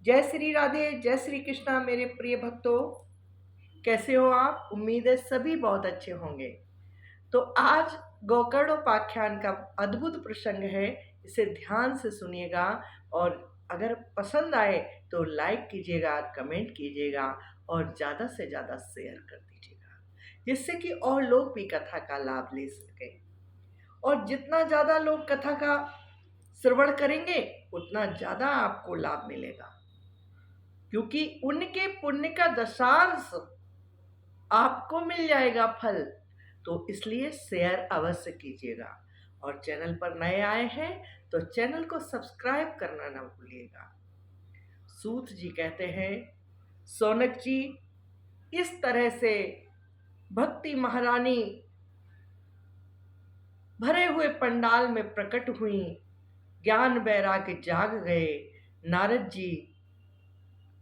जय श्री राधे, जय श्री कृष्णा मेरे प्रिय भक्तों। कैसे हो आप? उम्मीद है सभी बहुत अच्छे होंगे। तो आज गोकर्णोपाख्यान का अद्भुत प्रसंग है, इसे ध्यान से सुनिएगा और अगर पसंद आए तो लाइक कीजिएगा, कमेंट कीजिएगा और ज़्यादा से ज़्यादा शेयर कर दीजिएगा, जिससे कि और लोग भी कथा का लाभ ले सकें। और जितना ज़्यादा लोग कथा का श्रवण करेंगे उतना ज़्यादा आपको लाभ मिलेगा, क्योंकि उनके पुण्य का दशांश आपको मिल जाएगा फल। तो इसलिए शेयर अवश्य कीजिएगा और चैनल पर नए आए हैं तो चैनल को सब्सक्राइब करना ना भूलिएगा। सूत जी कहते हैं, सौनक जी इस तरह से भक्ति महारानी भरे हुए पंडाल में प्रकट हुई, ज्ञान वैराग्य जाग गए, नारद जी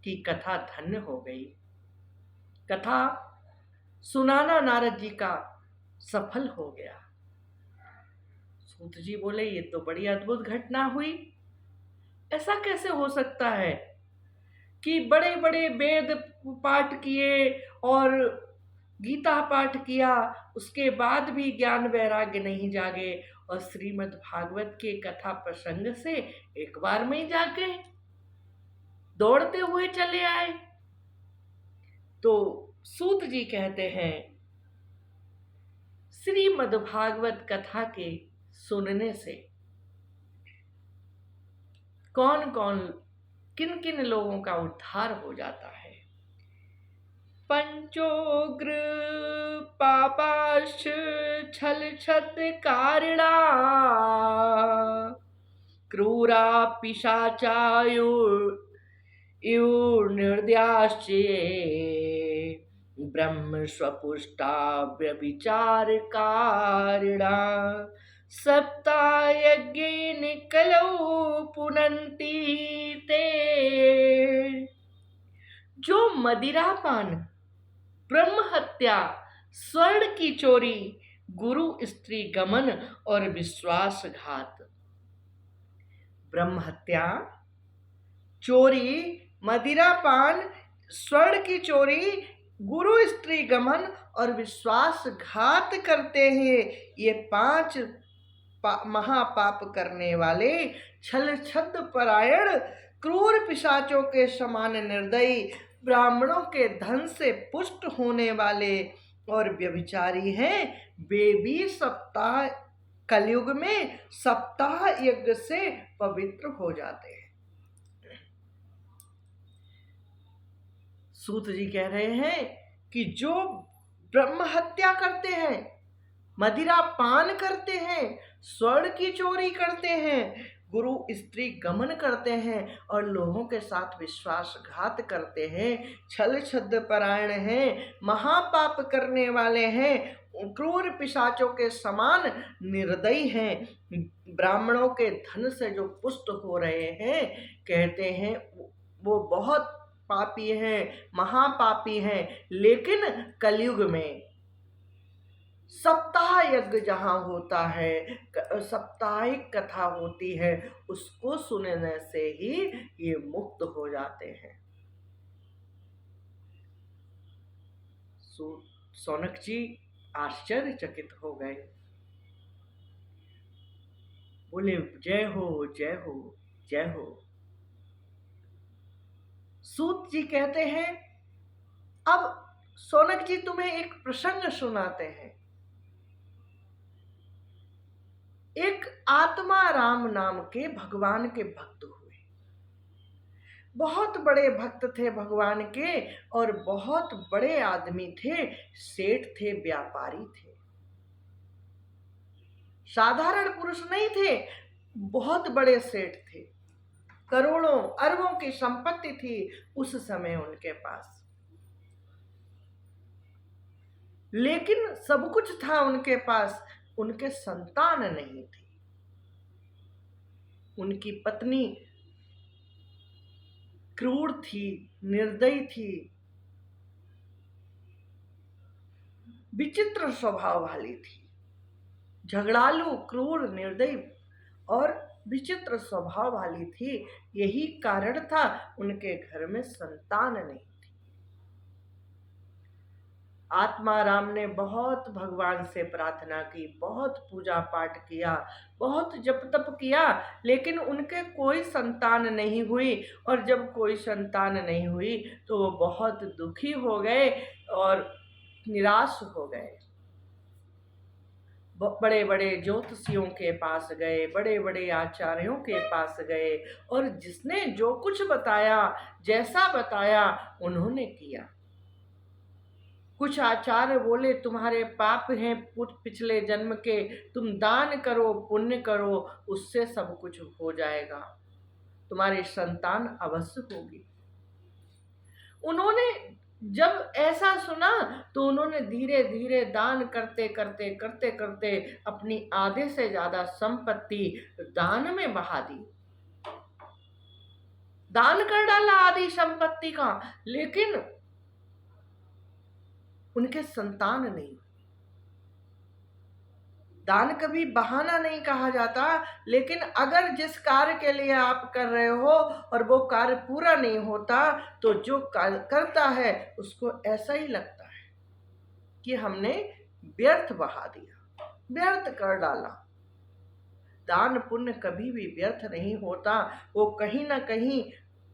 की कथा धन्य हो गई। कथा सुनाना नारद जी का सफल हो गया। सूत जी बोले, ये तो बड़ी अद्भुत घटना हुई। ऐसा कैसे हो सकता है कि बड़े बड़े वेद पाठ किए और गीता पाठ किया, उसके बाद भी ज्ञान वैराग्य नहीं जागे और श्रीमद् भागवत के कथा प्रसंग से एक बार में ही जाग गए, दौड़ते हुए चले आए। तो सूत जी कहते हैं, श्रीमद् भागवत कथा के सुनने से कौन कौन किन किन लोगों का उद्धार हो जाता है। पंचोग्र पापाश्च छल छत कारिणा क्रूरा पिशाचायु निर्दयाश्च ब्रह्म स्वपुष्टा व्यभिचार कारिणा सप्ता यज्ञेन कलौ पुनन्ति ते। जो मदिरापान, ब्रह्म हत्या, स्वर्ण की चोरी, गुरु स्त्री गमन और विश्वासघात। ब्रह्म हत्या, चोरी, मदिरापान, स्वर्ण की चोरी, गुरु स्त्री गमन और विश्वासघात करते हैं। ये 5 महापाप करने वाले, छल छद्म परायण, क्रूर पिशाचों के समान निर्दयी, ब्राह्मणों के धन से पुष्ट होने वाले और व्यभिचारी हैं। वे भी सप्ताह कलयुग में सप्ताह यज्ञ से पवित्र हो जाते हैं। सूत जी कह रहे हैं कि जो ब्रह्म हत्या करते हैं, मदिरा पान करते हैं, स्वर्ण की चोरी करते हैं, गुरु स्त्री गमन करते हैं और लोगों के साथ विश्वासघात करते हैं, छल छद्म परायण हैं, महापाप करने वाले हैं, क्रूर पिशाचों के समान निर्दयी हैं, ब्राह्मणों के धन से जो पुष्ट हो रहे हैं, कहते हैं वो बहुत पापी हैं, महापापी हैं। लेकिन कलयुग में सप्ताह यज्ञ जहाँ होता है, साप्ताहिक कथा होती है, उसको सुनने से ही ये मुक्त हो जाते हैं। सौनक जी आश्चर्यचकित हो गए, बोले, जय हो जय हो जय हो। सूत जी कहते हैं, अब सौनक जी तुम्हें एक प्रसंग सुनाते हैं। एक आत्मा राम नाम के भगवान के भक्त हुए, बहुत बड़े भक्त थे भगवान के और बहुत बड़े आदमी थे, सेठ थे, व्यापारी थे, साधारण पुरुष नहीं थे, बहुत बड़े सेठ थे, करोड़ों अरबों की संपत्ति थी उस समय उनके पास। लेकिन सब कुछ था उनके पास, उनके संतान नहीं थी। उनकी पत्नी क्रूर थी, निर्दयी थी, विचित्र स्वभाव वाली थी, झगड़ालू, क्रूर, निर्दयी और विचित्र स्वभाव वाली थी। यही कारण था उनके घर में संतान नहीं। आत्माराम ने बहुत भगवान से प्रार्थना की, बहुत पूजा पाठ किया, बहुत जप तप किया, लेकिन उनके कोई संतान नहीं हुई। और जब कोई संतान नहीं हुई तो वो बहुत दुखी हो गए और निराश हो गए। बड़े बड़े ज्योतिषियों के पास गए, बड़े बड़े आचार्यों के पास गए, और जिसने जो कुछ बताया, जैसा बताया, उन्होंने किया। कुछ आचार्य बोले तुम्हारे पाप हैं पिछले जन्म के, तुम दान करो, पुण्य करो, उससे सब कुछ हो जाएगा, तुम्हारी संतान अवश्य होगी। उन्होंने जब ऐसा सुना तो उन्होंने धीरे धीरे दान करते करते करते करते अपनी आधे से ज्यादा संपत्ति दान में बहा दी। दान कर डाला आधी संपत्ति का, लेकिन उनके संतान नहीं। दान कभी बहाना नहीं कहा जाता, लेकिन अगर जिस कार्य के लिए आप कर रहे हो और वो कार्य पूरा नहीं होता तो जो कार्य करता है उसको ऐसा ही लगता है कि हमने व्यर्थ बहा दिया, व्यर्थ कर डाला। दान पुण्य कभी भी व्यर्थ नहीं होता, वो कहीं ना कहीं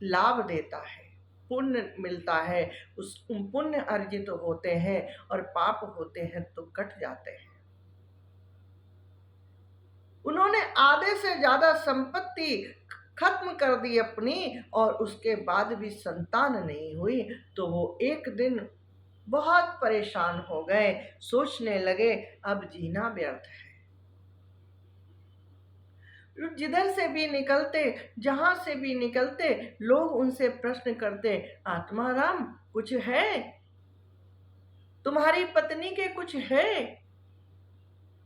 लाभ देता है, पुण्य मिलता है, उस पुण्य अर्जित होते हैं और पाप होते हैं तो कट जाते हैं। उन्होंने आधे से ज्यादा संपत्ति खत्म कर दी अपनी, और उसके बाद भी संतान नहीं हुई तो वो एक दिन बहुत परेशान हो गए, सोचने लगे अब जीना व्यर्थ है। जिधर से भी निकलते, जहां से भी निकलते, लोग उनसे प्रश्न करते, आत्माराम कुछ है, तुम्हारी पत्नी के कुछ है?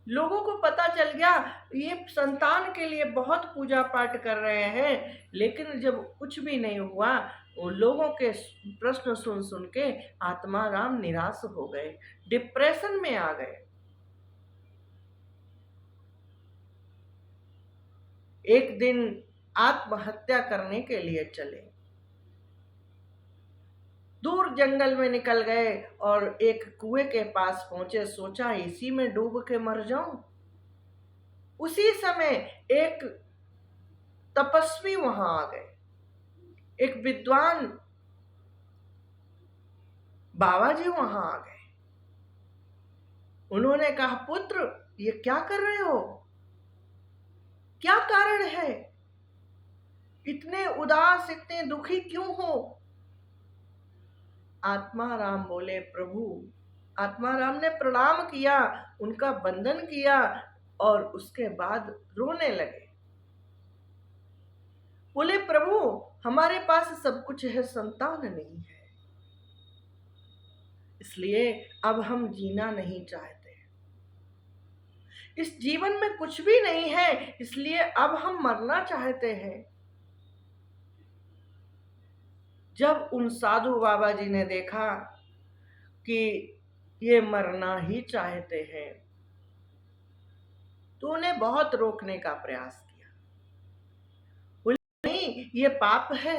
लोगों को पता चल गया ये संतान के लिए बहुत पूजा पाठ कर रहे हैं, लेकिन जब कुछ भी नहीं हुआ, वो लोगों के प्रश्न सुन सुन के आत्माराम निराश हो गए, डिप्रेशन में आ गए। एक दिन आत्महत्या करने के लिए चले, दूर जंगल में निकल गए और एक कुएं के पास पहुंचे, सोचा इसी में डूब के मर जाऊं। उसी समय एक तपस्वी वहां आ गए, एक विद्वान बाबा जी वहां आ गए। उन्होंने कहा पुत्र ये क्या कर रहे हो, क्या कारण है, इतने उदास, इतने दुखी क्यों हो? आत्माराम बोले प्रभु, आत्माराम ने प्रणाम किया, उनका वंदन किया और उसके बाद रोने लगे। बोले प्रभु हमारे पास सब कुछ है, संतान नहीं है, इसलिए अब हम जीना नहीं चाहते, इस जीवन में कुछ भी नहीं है, इसलिए अब हम मरना चाहते हैं। जब उन साधु बाबा जी ने देखा कि ये मरना ही चाहते हैं तो उन्हें बहुत रोकने का प्रयास किया। बोले नहीं ये पाप है,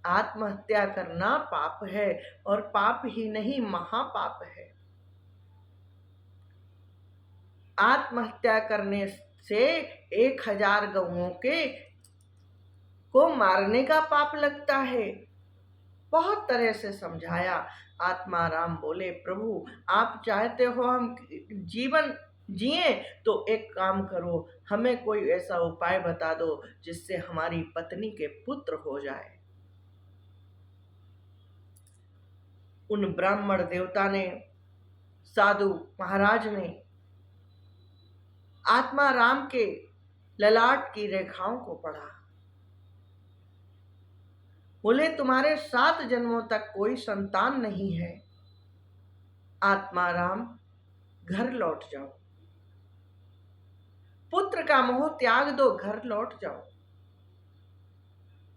आत्महत्या करना पाप है, और पाप ही नहीं महापाप है। आत्महत्या करने से 1000 गौओं के को मारने का पाप लगता है। बहुत तरह से समझाया। आत्माराम बोले प्रभु आप चाहते हो हम जीवन जिए तो एक काम करो, हमें कोई ऐसा उपाय बता दो जिससे हमारी पत्नी के पुत्र हो जाए। उन ब्राह्मण देवता ने, साधु महाराज ने आत्माराम के ललाट की रेखाओं को पढ़ा। बोले तुम्हारे 7 जन्मों तक कोई संतान नहीं है, आत्माराम घर लौट जाओ, पुत्र का मोह त्याग दो, घर लौट जाओ,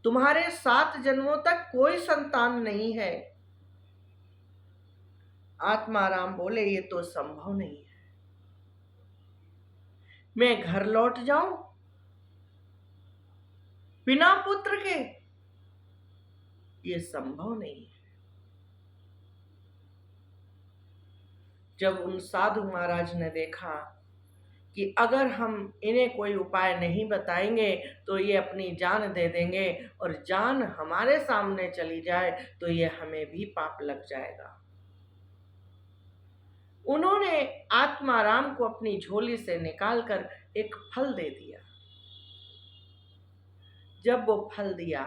तुम्हारे 7 जन्मों तक कोई संतान नहीं है। आत्माराम बोले ये तो संभव नहीं है, मैं घर लौट जाऊं, बिना पुत्र के ये संभव नहीं है। जब उन साधु महाराज ने देखा कि अगर हम इन्हें कोई उपाय नहीं बताएंगे तो ये अपनी जान दे देंगे, और जान हमारे सामने चली जाए तो ये हमें भी पाप लग जाएगा। उन्होंने आत्माराम को अपनी झोली से निकालकर एक फल दे दिया। जब वो फल दिया,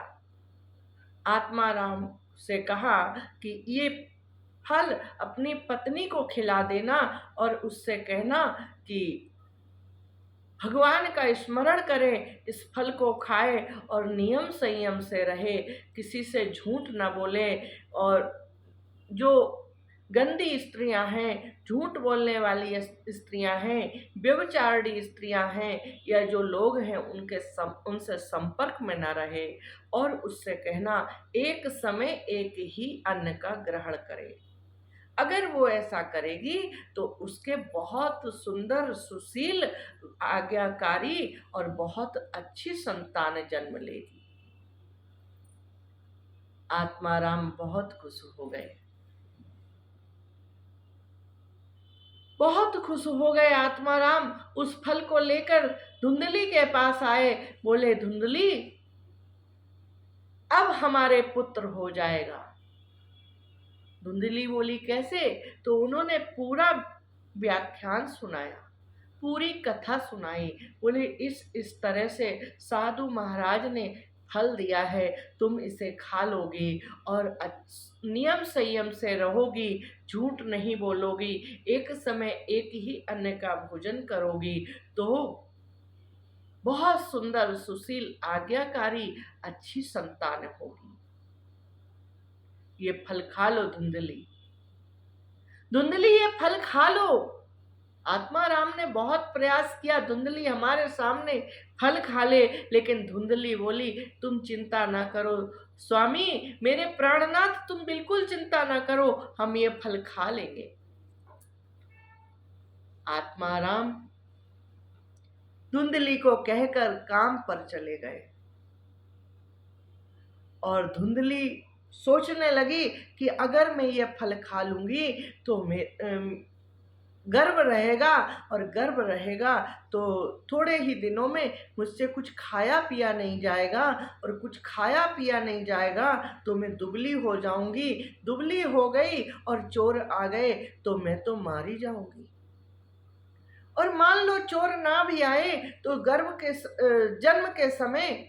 आत्माराम से कहा कि ये फल अपनी पत्नी को खिला देना और उससे कहना कि भगवान का स्मरण करे, इस फल को खाए और नियम संयम से रहे, किसी से झूठ न बोले। और जो गंदी स्त्रियां हैं, झूठ बोलने वाली स्त्रियां हैं, व्यभिचारिणी स्त्रियां हैं, या जो लोग हैं उनसे संपर्क में न रहे। और उससे कहना एक समय एक ही अन्न का ग्रहण करे। अगर वो ऐसा करेगी तो उसके बहुत सुंदर, सुशील, आज्ञाकारी और बहुत अच्छी संतान जन्म लेगी। आत्माराम बहुत खुश हो गए, बहुत खुश हो गए। आत्माराम उस फल को लेकर धुंधली के पास आए। बोले, धुंधली, अब हमारे पुत्र हो जाएगा। धुंधली बोली, कैसे? तो उन्होंने पूरा व्याख्यान सुनाया, पूरी कथा सुनाई। बोले, इस तरह से साधु महाराज ने फल दिया है, तुम इसे खा लोगी और नियम संयम से रहोगी, झूठ नहीं बोलोगी, एक समय एक ही अन्न का भोजन करोगी तो बहुत सुंदर, सुशील, आज्ञाकारी, अच्छी संतान होगी। ये फल खा लो धुंधली, धुंधली ये फल खा लो। आत्माराम ने बहुत प्रयास किया, धुंधली हमारे सामने फल खा ले, लेकिन धुंधली बोली, तुम चिंता ना करो स्वामी, मेरे प्राणनाथ, तुम बिल्कुल चिंता ना करो, हम ये फल खा लेंगे। आत्माराम धुंधली को कहकर काम पर चले गए और धुंधली सोचने लगी कि अगर मैं ये फल खा लूंगी तो गर्भ रहेगा, और गर्भ रहेगा तो थोड़े ही दिनों में मुझसे कुछ खाया पिया नहीं जाएगा, और कुछ खाया पिया नहीं जाएगा तो मैं दुबली हो जाऊंगी। दुबली हो गई और चोर आ गए तो मैं तो मारी जाऊंगी। और मान लो चोर ना भी आए तो जन्म के समय,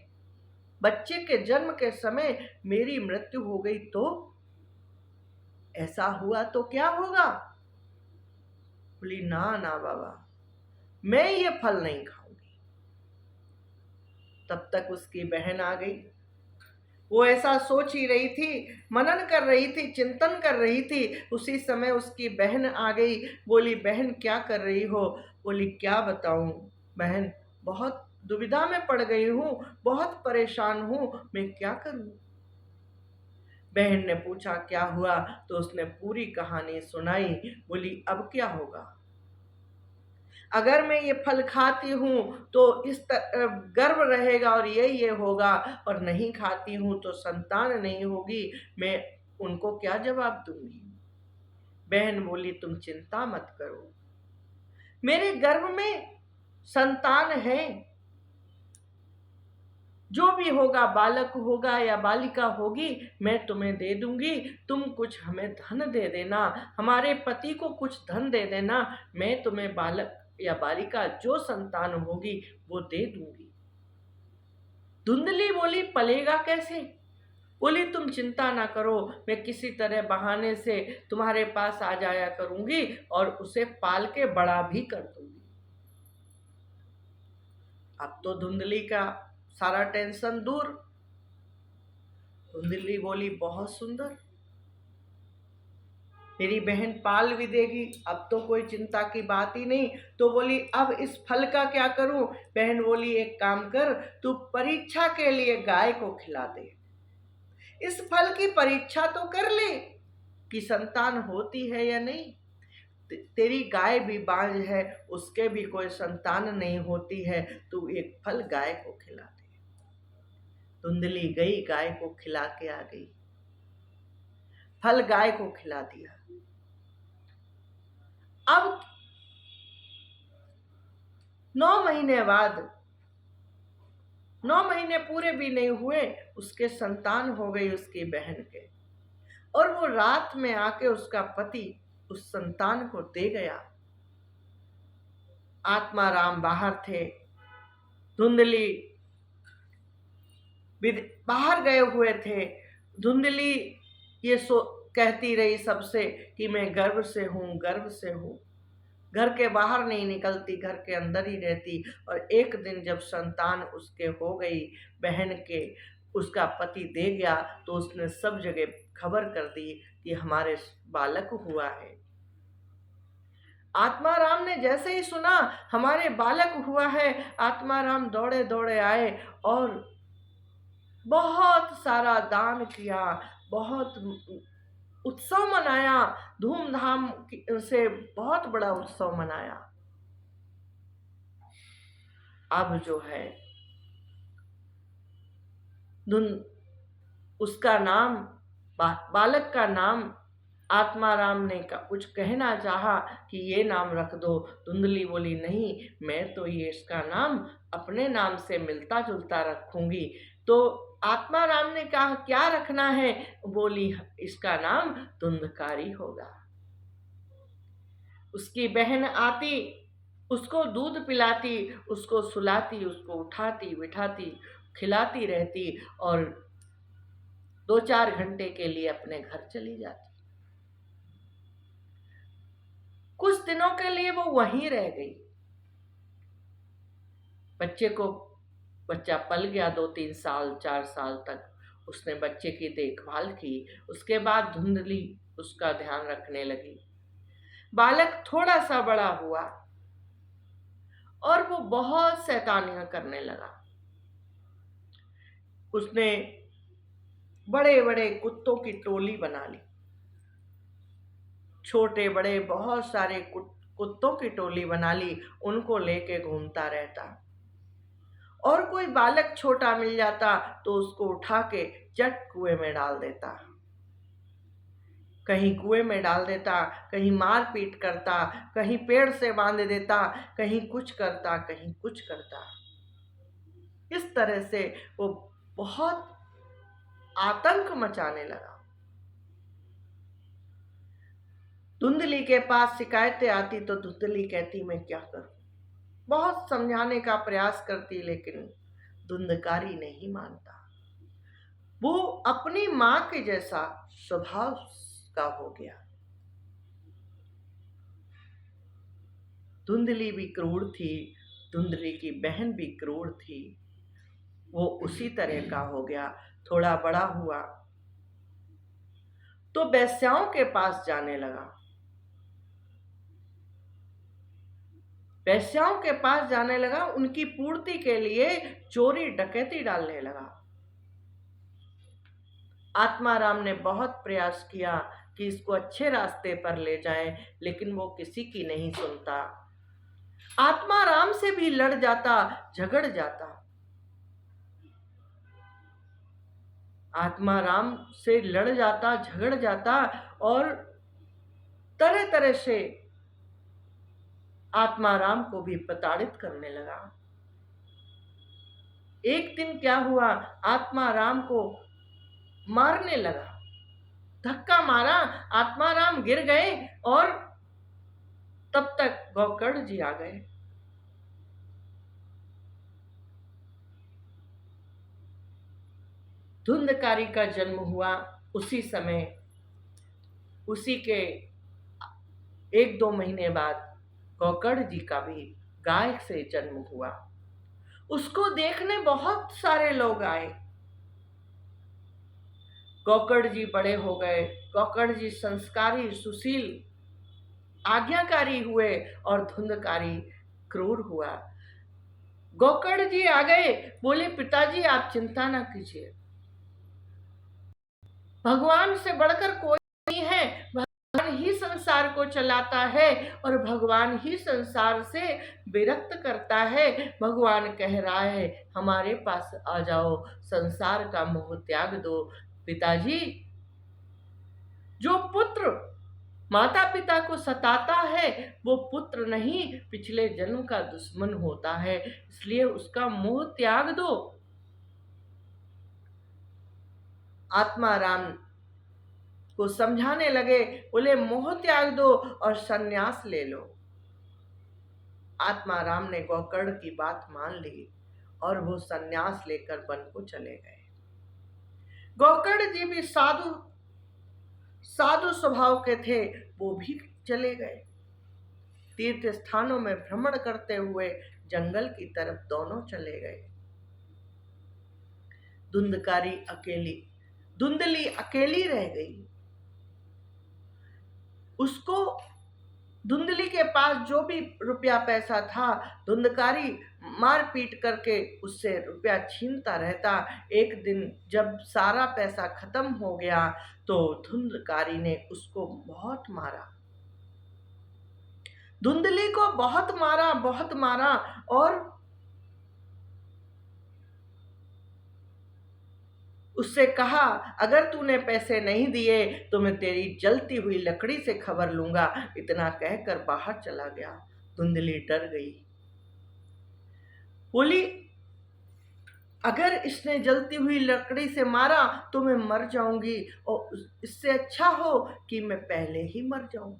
बच्चे के जन्म के समय मेरी मृत्यु हो गई तो ऐसा हुआ तो क्या होगा? बोली, ना ना बाबा, मैं ये फल नहीं खाऊंगी। तब तक उसकी बहन आ गई। वो ऐसा सोच ही रही थी, मनन कर रही थी, चिंतन कर रही थी। उसी समय उसकी बहन आ गई। बोली, बहन क्या कर रही हो? बोली, क्या बताऊं बहन, बहुत दुविधा में पड़ गई हूँ, बहुत परेशान हूँ, मैं क्या करूं? बहन ने पूछा, क्या हुआ? तो उसने पूरी कहानी सुनाई। बोली, अब क्या होगा? अगर मैं ये फल खाती हूँ तो गर्भ रहेगा और ये होगा, और नहीं खाती हूँ तो संतान नहीं होगी, मैं उनको क्या जवाब दूंगी? बहन बोली, तुम चिंता मत करो, मेरे गर्भ में संतान है, जो भी होगा, बालक होगा या बालिका होगी, मैं तुम्हें दे दूंगी। तुम कुछ हमें धन दे देना, हमारे पति को कुछ धन दे देना, मैं तुम्हें बालक या बालिका जो संतान होगी वो दे दूंगी। धुंधली बोली, पलेगा कैसे? बोली, तुम चिंता ना करो, मैं किसी तरह बहाने से तुम्हारे पास आ जाया करूंगी और उसे पाल के बड़ा भी कर दूंगी। अब तो धुंधली का सारा टेंशन दूर। धुंधली बोली, बहुत सुंदर, मेरी बहन पाल भी देगी, अब तो कोई चिंता की बात ही नहीं। तो बोली, अब इस फल का क्या करूं? बहन बोली, एक काम कर, तू परीक्षा के लिए गाय को खिला दे, इस फल की परीक्षा तो कर ले कि संतान होती है या नहीं। तेरी गाय भी बांझ है, उसके भी कोई संतान नहीं होती है, तू एक फल गाय को खिला दे। धुंधली गई गाय को खिला के आ गई, फल गाय को खिला दिया। अब 9 महीने बाद, 9 महीने पूरे भी नहीं हुए, उसके संतान हो गई उसकी बहन के, और वो रात में आके उसका पति उस संतान को दे गया। आत्माराम बाहर थे, धुंधली बाहर गए हुए थे। धुंधली ये कहती रही सबसे कि मैं गर्व से हूँ, गर्व से हूँ। घर के बाहर नहीं निकलती, घर के अंदर ही रहती। और एक दिन जब संतान उसके हो गई, बहन के, उसका पति दे गया, तो उसने सब जगह खबर कर दी कि हमारे बालक हुआ है। आत्माराम ने जैसे ही सुना हमारे बालक हुआ है, आत्माराम दौड़े दौड़े आए और बहुत सारा दान किया, बहुत उत्सव मनाया, धूमधाम से बहुत बड़ा उत्सव मनाया। अब जो है उसका नाम, बालक का नाम आत्माराम ने कुछ कहना चाहा कि ये नाम रख दो। धुंधली बोली नहीं, मैं तो ये इसका नाम अपने नाम से मिलता जुलता रखूंगी। तो आत्माराम ने कहा क्या रखना है? बोली इसका नाम धुंधकारी होगा। उसकी बहन आती, उसको दूध पिलाती, उसको सुलाती, उसको उठाती बिठाती, खिलाती रहती और 2-4 घंटे के लिए अपने घर चली जाती। कुछ दिनों के लिए वो वहीं रह गई। बच्चा पल गया, 2-3 साल 4 साल तक उसने बच्चे की देखभाल की। उसके बाद धुंधली उसका ध्यान रखने लगी। बालक थोड़ा सा बड़ा हुआ और वो बहुत शैतानियां करने लगा। उसने बड़े बड़े कुत्तों की टोली बना ली, छोटे बड़े बहुत सारे कुत्तों की टोली बना ली, उनको लेके घूमता रहता। और कोई बालक छोटा मिल जाता तो उसको उठा के चट कुएं में डाल देता। कहीं कुएं में डाल देता, कहीं मार पीट करता, कहीं पेड़ से बांध देता, कहीं कुछ करता, कहीं कुछ करता। इस तरह से वो बहुत आतंक मचाने लगा। धुंधली के पास शिकायतें आती तो धुंधली कहती मैं क्या करूं। बहुत समझाने का प्रयास करती लेकिन धुंधकारी नहीं मानता। वो अपनी मां के जैसा स्वभाव का हो गया। धुंधली भी क्रूर थी, धुंधली की बहन भी क्रूर थी। वो उसी तरह का हो गया। थोड़ा बड़ा हुआ तो वेश्याओं के पास जाने लगा। वेश्याओं के पास जाने लगा, उनकी पूर्ति के लिए चोरी डकैती डालने लगा। आत्माराम ने बहुत प्रयास किया कि इसको अच्छे रास्ते पर ले जाएं, लेकिन वो किसी की नहीं सुनता। आत्माराम से भी लड़ जाता, झगड़ जाता। आत्माराम से लड़ जाता, झगड़ जाता और तरह तरह से आत्माराम को भी प्रताड़ित करने लगा। एक दिन क्या हुआ, आत्माराम को मारने लगा, धक्का मारा, आत्माराम गिर गए और तब तक गोकर्ण जी आ गए। धुंधकारी का जन्म हुआ उसी समय, उसी के 1-2 महीने बाद गोकर्ण जी का भी गाय से जन्म हुआ। उसको देखने बहुत सारे लोग आए। गोकर्ण जी बड़े हो गए, गोकर्ण जी संस्कारी, सुशील, आज्ञाकारी हुए और धुंधकारी क्रूर हुआ। गोकर्ण जी आ गए, बोले पिताजी आप चिंता ना कीजिए, भगवान से बढ़कर कोई नहीं है, भगवान ही संसार संसार को चलाता है और भगवान ही संसार से विरक्त करता है। भगवान कह रहा है हमारे पास आ जाओ, संसार का मोह त्याग दो। पिताजी, जो पुत्र माता पिता को सताता है वो पुत्र नहीं, पिछले जन्म का दुश्मन होता है, इसलिए उसका मोह त्याग दो। आत्मा राम को समझाने लगे, बोले मोह त्याग दो और सन्यास ले लो। आत्मा राम ने गोकर्ण की बात मान ली और वो सन्यास लेकर वन को चले गए। गोकर्ण जी भी साधु स्वभाव के थे, वो भी चले गए। तीर्थ स्थानों में भ्रमण करते हुए जंगल की तरफ दोनों चले गए। धुंधली अकेली रह गई। उसको धुंधली के पास जो भी रुपया पैसा था, धुंधकारी मार पीट करके उससे रुपया छीनता रहता। एक दिन जब सारा पैसा खत्म हो गया तो धुंधकारी ने उसको बहुत मारा। धुंधली को बहुत मारा और उससे कहा, अगर तूने पैसे नहीं दिए तो मैं तेरी जलती हुई लकड़ी से खबर लूंगा। इतना कहकर बाहर चला गया। धुंधली डर गई, बोली अगर इसने जलती हुई लकड़ी से मारा तो मैं मर जाऊंगी और इससे अच्छा हो कि मैं पहले ही मर जाऊं।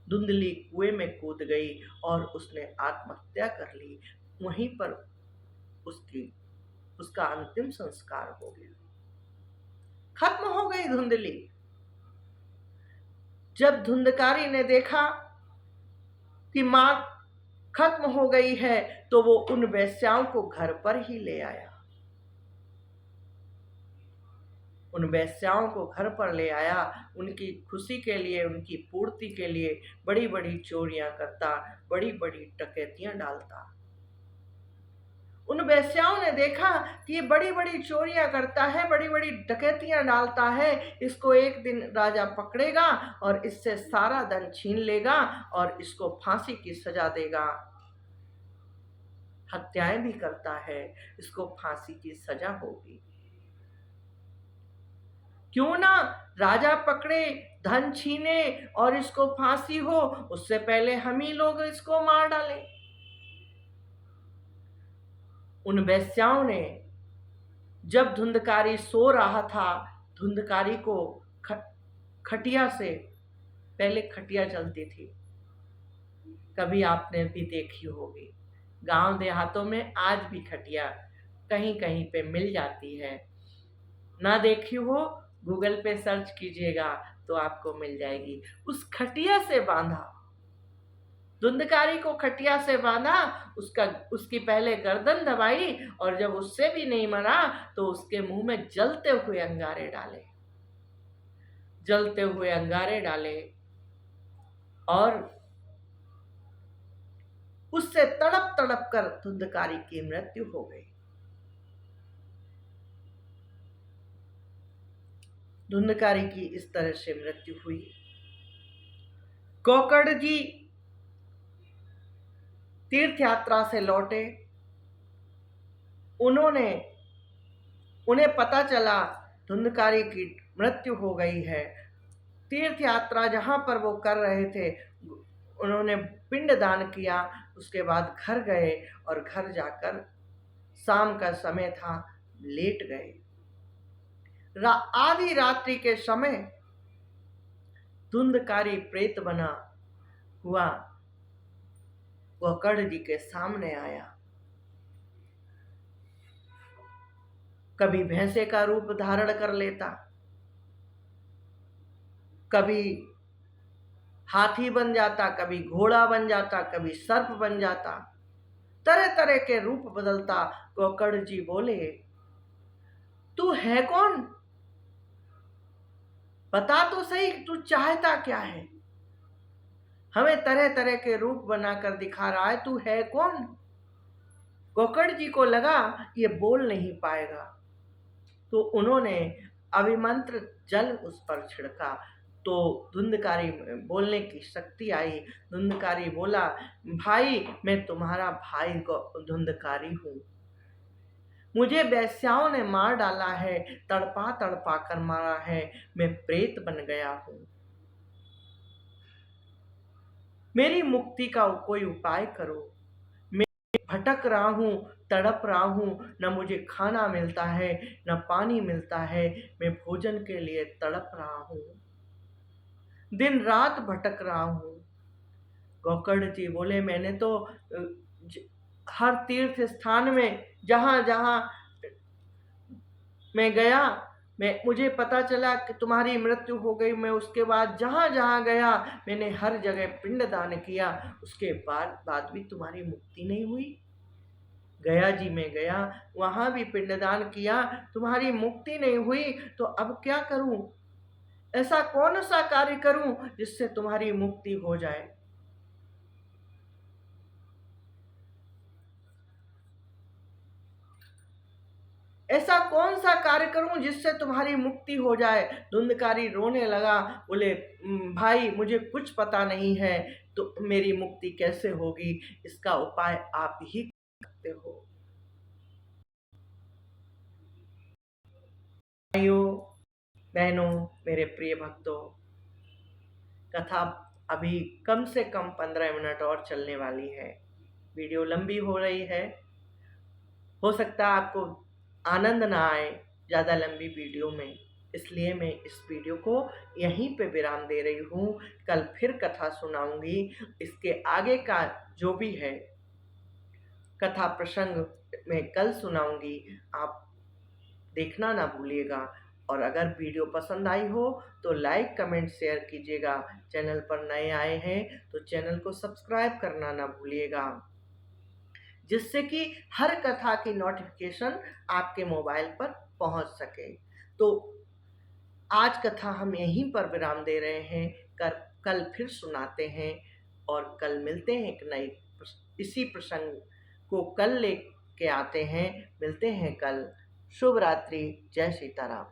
धुंधली कुएं में कूद गई और उसने आत्महत्या कर ली। वहीं पर उसका अंतिम संस्कार हो गया। खत्म हो गई धुंधली। जब धुंधकारी ने देखा कि मां खत्म हो गई है तो वो उन वेश्याओं को घर पर ही ले आया। उन वेश्याओं को घर पर ले आया, उनकी खुशी के लिए, उनकी पूर्ति के लिए बड़ी बड़ी चोरियां करता, बड़ी बड़ी डकैतियां डालता। उन वेश्याओं ने देखा कि ये बड़ी बड़ी चोरियां करता है, बड़ी बड़ी डकैतियां डालता है, इसको एक दिन राजा पकड़ेगा और इससे सारा धन छीन लेगा और इसको फांसी की सजा देगा। हत्याएं भी करता है, इसको फांसी की सजा होगी। क्यों ना राजा पकड़े, धन छीने और इसको फांसी हो, उससे पहले हम ही लोग इसको मार डालें। उन वेश्याओं ने जब धुंधकारी सो रहा था, धुंधकारी को खटिया से, पहले खटिया चलती थी, कभी आपने भी देखी होगी, गांव देहातों में आज भी खटिया कहीं कहीं पे मिल जाती है। ना देखी हो, गूगल पे सर्च कीजिएगा तो आपको मिल जाएगी। उस खटिया से बांधा, धुंधकारी को खटिया से बांधा, उसकी पहले गर्दन दबाई और जब उससे भी नहीं मरा तो उसके मुंह में जलते हुए अंगारे डाले और उससे तड़प तड़प कर धुंधकारी की मृत्यु हो गई। धुंधकारी की इस तरह से मृत्यु हुई। गोकर्ण जी तीर्थ यात्रा से लौटे। उन्हें पता चला धुंधकारी की मृत्यु हो गई है। तीर्थ यात्रा जहां पर वो कर रहे थे, उन्होंने पिंड दान किया। उसके बाद घर गए और घर जाकर शाम का समय था, लेट गए। आधी रात्रि के समय धुंधकारी प्रेत बना हुआ गोकर्ण जी के सामने आया। कभी भैंसे का रूप धारण कर लेता, कभी हाथी बन जाता, कभी घोड़ा बन जाता, कभी सर्प बन जाता, तरह तरह के रूप बदलता। गोकर्ण जी बोले, तू है कौन? बता तो सही, तू चाहता क्या है? हमें तरह तरह के रूप बनाकर दिखा रहा है, तू है कौन? गोकर्ण जी को लगा ये बोल नहीं पाएगा, तो उन्होंने अभिमंत्र जल उस पर छिड़का। तो धुंधकारी बोलने की शक्ति आई। धुंधकारी बोला, भाई मैं तुम्हारा भाई धुंधकारी हूँ, मुझे वेश्याओं ने मार डाला है, तड़पा तड़पा कर मारा है, मैं प्रेत बन गया हूँ, मेरी मुक्ति का कोई उपाय करो, मैं भटक रहा हूँ, तड़प रहा हूँ, न मुझे खाना मिलता है, न पानी मिलता है, मैं भोजन के लिए तड़प रहा हूँ, दिन रात भटक रहा हूँ। गोकर्ण जी बोले, मैंने तो हर तीर्थ स्थान में जहाँ जहाँ मैं गया, मुझे पता चला कि तुम्हारी मृत्यु हो गई, मैं उसके बाद जहाँ जहाँ गया मैंने हर जगह पिंडदान किया, उसके बाद भी तुम्हारी मुक्ति नहीं हुई। गया जी में गया, वहाँ भी पिंडदान किया, तुम्हारी मुक्ति नहीं हुई, तो अब क्या करूं? ऐसा कौन सा कार्य करूं जिससे तुम्हारी मुक्ति हो जाए? ऐसा कौन सा कार्य करूं जिससे तुम्हारी मुक्ति हो जाए? धुंधकारी रोने लगा, बोले, भाई मुझे कुछ पता नहीं है, तो मेरी मुक्ति कैसे होगी? इसका उपाय आप ही करते हो। भाइयों बहनों, मेरे प्रिय भक्तों, कथा अभी कम से कम 15 मिनट और चलने वाली है। वीडियो लंबी हो रही है, हो सकता है आपको आनंद ना आए ज़्यादा लंबी वीडियो में, इसलिए मैं इस वीडियो को यहीं पे विराम दे रही हूँ। कल फिर कथा सुनाऊंगी। इसके आगे का जो भी है कथा प्रसंग मैं कल सुनाऊंगी, आप देखना ना भूलिएगा। और अगर वीडियो पसंद आई हो तो लाइक कमेंट शेयर कीजिएगा। चैनल पर नए आए हैं तो चैनल को सब्सक्राइब करना ना भूलिएगा, जिससे कि हर कथा की नोटिफिकेशन आपके मोबाइल पर पहुंच सके। तो आज कथा हम यहीं पर विराम दे रहे हैं, कल फिर सुनाते हैं और कल मिलते हैं एक नई इसी प्रसंग को कल लेके आते हैं। मिलते हैं कल। शुभ रात्रि। जय सीताराम।